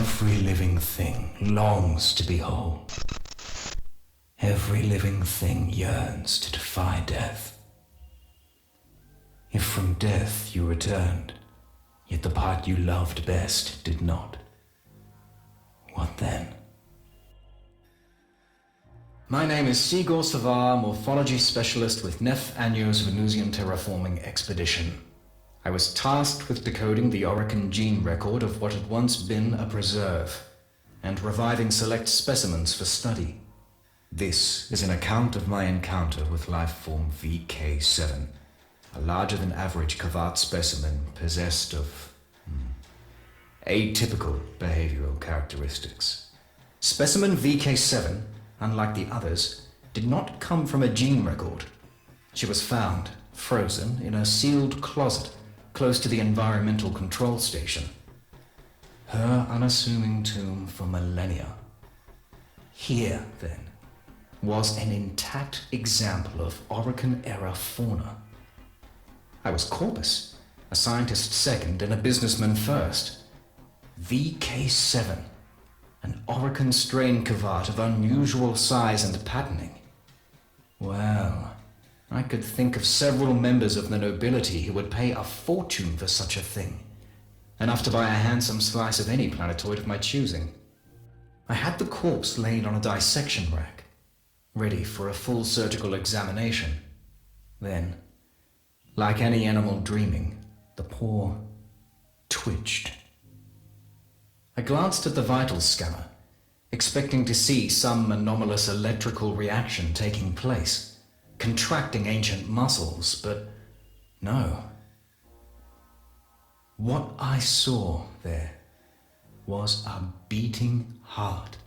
Every living thing longs to be whole. Every living thing yearns to defy death. If from death you returned, yet the part you loved best did not, what then? My name is Sigor Savar, morphology specialist with Nef Anyo's Venusian terraforming expedition. I was tasked with decoding the Orican gene record of what had once been a preserve, and reviving select specimens for study. This is an account of my encounter with lifeform VK-7, a larger-than-average Kavat specimen possessed of atypical behavioral characteristics. Specimen VK-7, unlike the others, did not come from a gene record. She was found, frozen, in a sealed closet close to the environmental control station. Her unassuming tomb for millennia. Here, then, was an intact example of Orican-era fauna. I was Corpus, a scientist second and a businessman first. VK-7, an Orican strain Kavat of unusual size and patterning. Well, I could think of several members of the nobility who would pay a fortune for such a thing, enough to buy a handsome slice of any planetoid of my choosing. I had the corpse laid on a dissection rack, ready for a full surgical examination. Then, like any animal dreaming, the paw twitched. I glanced at the vital scanner, expecting to see some anomalous electrical reaction taking place, contracting ancient muscles, but no. What I saw there was a beating heart.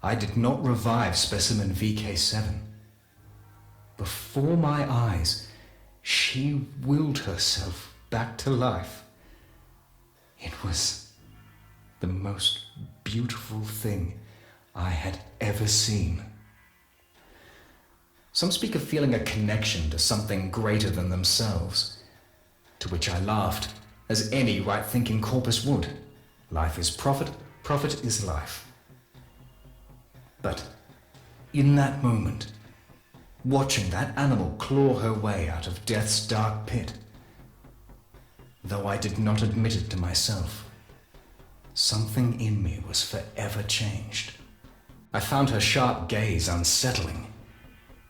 I did not revive specimen VK-7. Before my eyes, she willed herself back to life. It was the most beautiful thing I had ever seen. Some speak of feeling a connection to something greater than themselves, to which I laughed, as any right-thinking corpus would. Life is profit, profit is life. But in that moment, watching that animal claw her way out of death's dark pit, though I did not admit it to myself, something in me was forever changed. I found her sharp gaze unsettling.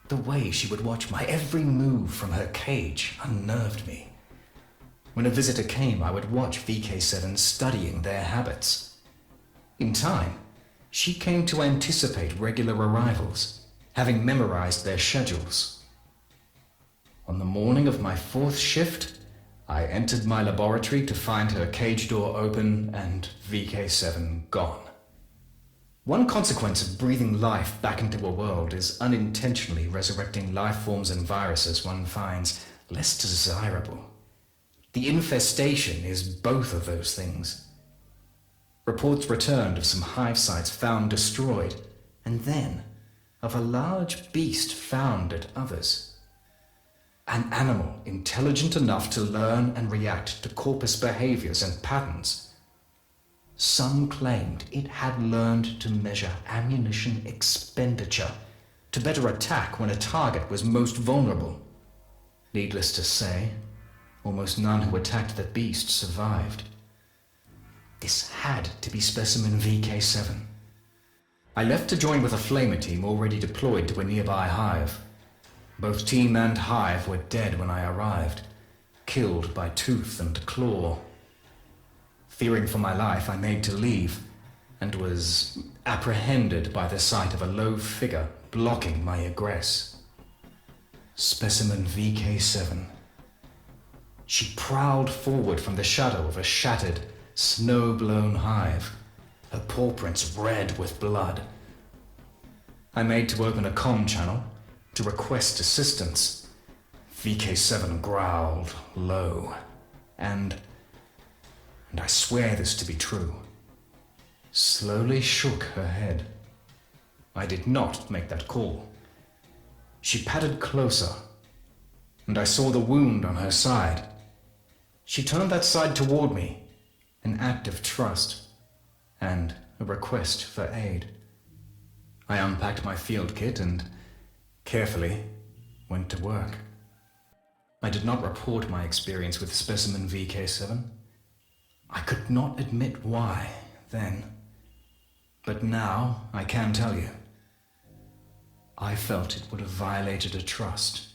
The way she would watch my every move from her cage unnerved me. When a visitor came, I would watch VK-7 studying their habits. In time, she came to anticipate regular arrivals, having memorized their schedules. On the morning of my 4th shift, I entered my laboratory to find her cage door open and VK-7 gone. One consequence of breathing life back into a world is unintentionally resurrecting life forms and viruses one finds less desirable. The infestation is both of those things. Reports returned of some hive sites found destroyed, and then of a large beast found at others. An animal intelligent enough to learn and react to corpus behaviors and patterns. Some claimed it had learned to measure ammunition expenditure to better attack when a target was most vulnerable. Needless to say, almost none who attacked the beast survived. This had to be specimen VK-7. I left to join with a flamer team already deployed to a nearby hive. Both team and hive were dead when I arrived, killed by tooth and claw. Fearing for my life, I made to leave, and was apprehended by the sight of a low figure blocking my egress. Specimen VK-7. She prowled forward from the shadow of a shattered, snow-blown hive, her paw prints red with blood. I made to open a comm channel to request assistance. VK-7 growled low, and I swear this to be true, slowly shook her head. I did not make that call. She padded closer, and I saw the wound on her side. She turned that side toward me, an act of trust, and a request for aid. I unpacked my field kit and carefully went to work. I did not report my experience with specimen VK-7. I could not admit why then, but now I can tell you. I felt it would have violated a trust.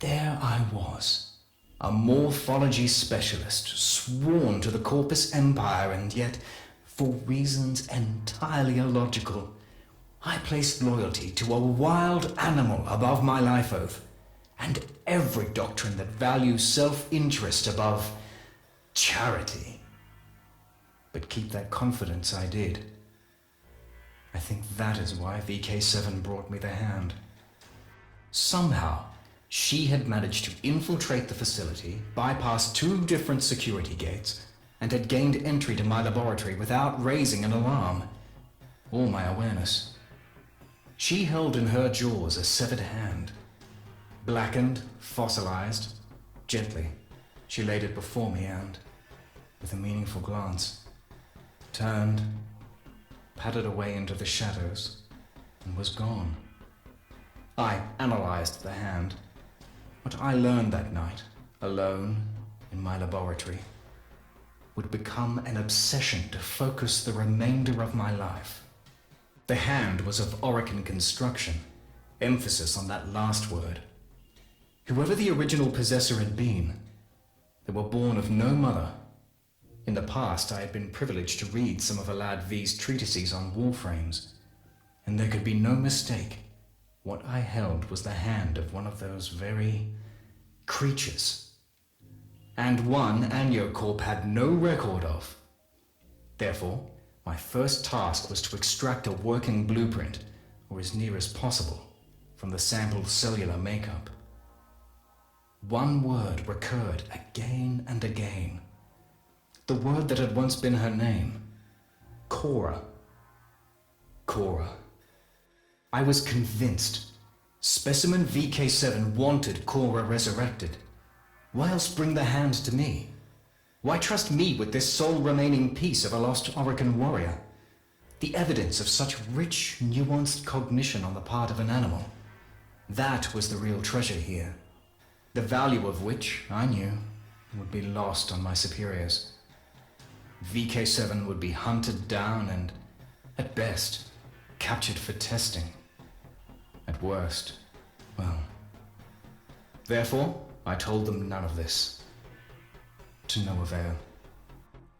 There I was, a morphology specialist, sworn to the Corpus Empire, and yet, for reasons entirely illogical, I placed loyalty to a wild animal above my life oath, and every doctrine that values self-interest above charity. But keep that confidence I did. I think that is why VK-7 brought me the hand. Somehow, she had managed to infiltrate the facility, bypass 2 different security gates, and had gained entry to my laboratory without raising an alarm or my awareness. She held in her jaws a severed hand. Blackened, fossilized, gently, she laid it before me and, with a meaningful glance, turned, padded away into the shadows, and was gone. I analyzed the hand. What I learned that night, alone in my laboratory, would become an obsession to focus the remainder of my life. The hand was of Orican construction, emphasis on that last word. Whoever the original possessor had been, they were born of no mother. In the past, I had been privileged to read some of Alad V's treatises on warframes, and there could be no mistake. What I held was the hand of one of those very creatures, and one Aniocorp had no record of. Therefore, my first task was to extract a working blueprint, or as near as possible, from the sampled cellular makeup. One word recurred again and again. The word that had once been her name. Cora. Cora. I was convinced. Specimen VK-7 wanted Cora resurrected. Why else bring the hand to me? Why trust me with this sole remaining piece of a lost Orican warrior? The evidence of such rich, nuanced cognition on the part of an animal. That was the real treasure here. The value of which, I knew, would be lost on my superiors. VK-7 would be hunted down and, at best, captured for testing. At worst, well. Therefore, I told them none of this. To no avail.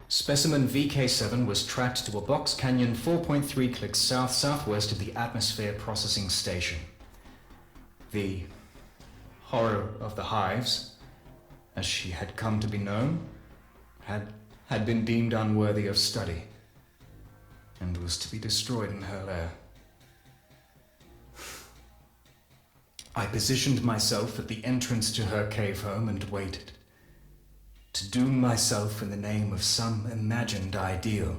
Specimen VK-7 was tracked to a box canyon 4.3 clicks south-southwest of the atmosphere processing station. The horror of the hives, as she had come to be known, had been deemed unworthy of study, and was to be destroyed in her lair. I positioned myself at the entrance to her cave home and waited, to doom myself in the name of some imagined ideal.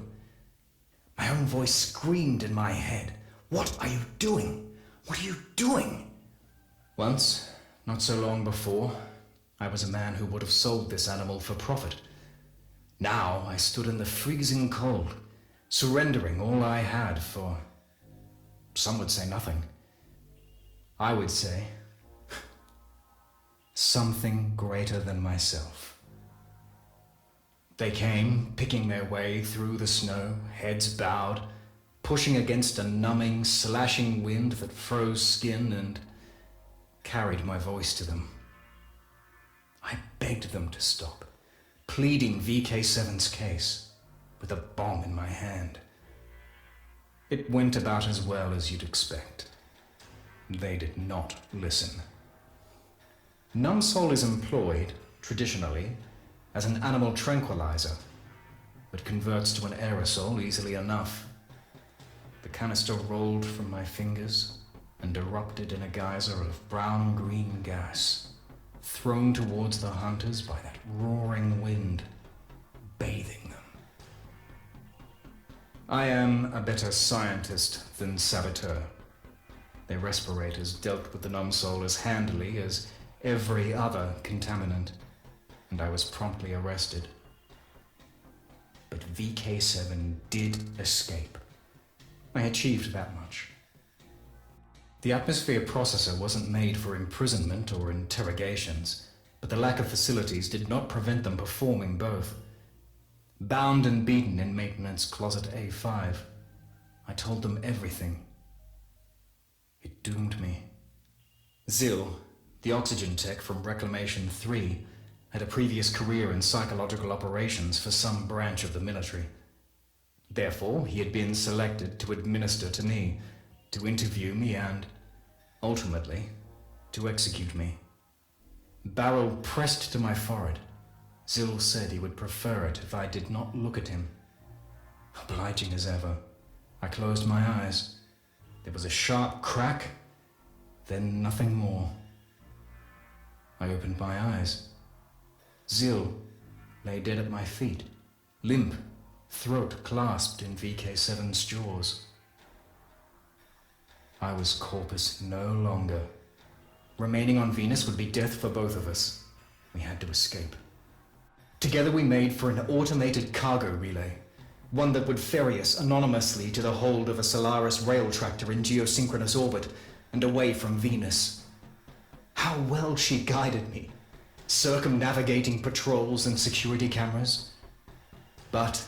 My own voice screamed in my head, "What are you doing? What are you doing?" Once, not so long before, I was a man who would have sold this animal for profit. Now I stood in the freezing cold, surrendering all I had for, some would say nothing. I would say, something greater than myself. They came, picking their way through the snow, heads bowed, pushing against a numbing, slashing wind that froze skin and carried my voice to them. I begged them to stop, pleading VK-7's case, with a bomb in my hand. It went about as well as you'd expect. They did not listen. Numbsol is employed, traditionally, as an animal tranquilizer, but converts to an aerosol easily enough. The canister rolled from my fingers and erupted in a geyser of brown-green gas, thrown towards the hunters by that roaring wind, bathing them. I am a better scientist than saboteur. Their respirators dealt with the Numbsol as handily as every other contaminant, and I was promptly arrested. But VK-7 did escape. I achieved that much. The atmosphere processor wasn't made for imprisonment or interrogations, but the lack of facilities did not prevent them performing both. Bound and beaten in maintenance closet A5, I told them everything. It doomed me. Zil, the oxygen tech from Reclamation 3, had a previous career in psychological operations for some branch of the military. Therefore, he had been selected to administer to me, to interview me and, ultimately, to execute me. Barrel pressed to my forehead, Zil said he would prefer it if I did not look at him. Obliging as ever, I closed my eyes. There was a sharp crack, then nothing more. I opened my eyes. Zil lay dead at my feet, limp, throat clasped in VK-7's jaws. I was corpus no longer. Remaining on Venus would be death for both of us. We had to escape. Together we made for an automated cargo relay, one that would ferry us anonymously to the hold of a Solaris rail tractor in geosynchronous orbit and away from Venus. How well she guided me, circumnavigating patrols and security cameras. But,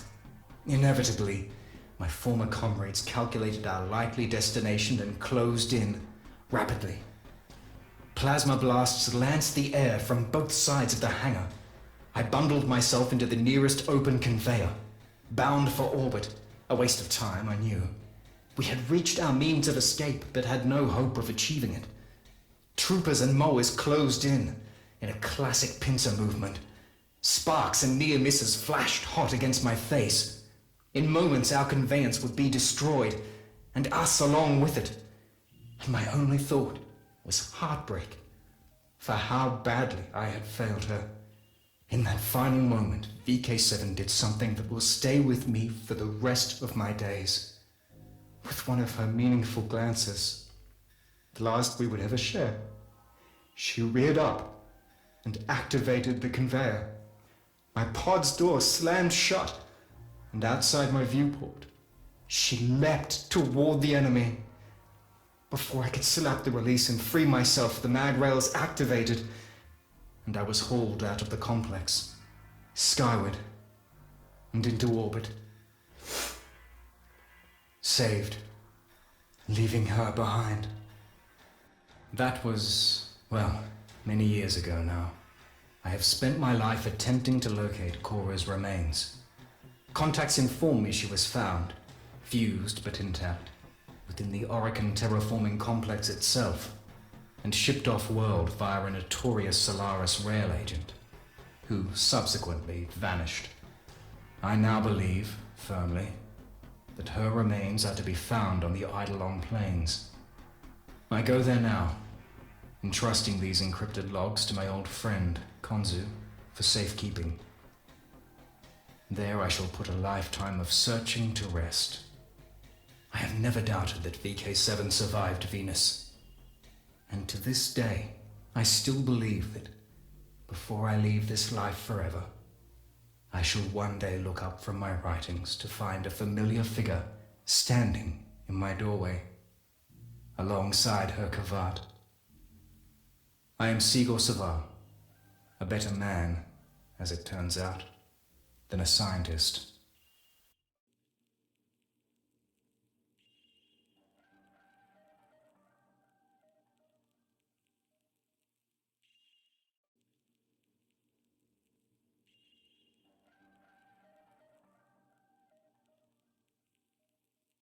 inevitably, my former comrades calculated our likely destination and closed in, rapidly. Plasma blasts lanced the air from both sides of the hangar. I bundled myself into the nearest open conveyor, bound for orbit. A waste of time, I knew. We had reached our means of escape, but had no hope of achieving it. Troopers and mowers closed in a classic pincer movement. Sparks and near misses flashed hot against my face. In moments, our conveyance would be destroyed, and us along with it. And my only thought was heartbreak for how badly I had failed her. In that final moment, VK-7 did something that will stay with me for the rest of my days. With one of her meaningful glances, the last we would ever share, she reared up and activated the conveyor. My pod's door slammed shut, and outside my viewport, she leapt toward the enemy. Before I could slap the release and free myself, the mag rails activated, and I was hauled out of the complex, skyward, and into orbit. Saved, leaving her behind. That was, well, many years ago now. I have spent my life attempting to locate Cora's remains. Contacts inform me she was found, fused but intact, within the Orican terraforming complex itself, and shipped off-world via a notorious Solaris rail agent, who subsequently vanished. I now believe, firmly, that her remains are to be found on the Eidolon Plains. I go there now, entrusting these encrypted logs to my old friend, Konzu, for safekeeping. There I shall put a lifetime of searching to rest. I have never doubted that VK-7 survived Venus. And to this day, I still believe that, before I leave this life forever, I shall one day look up from my writings to find a familiar figure standing in my doorway, alongside her Kavat. I am Sigor Savar, a better man, as it turns out, than a scientist.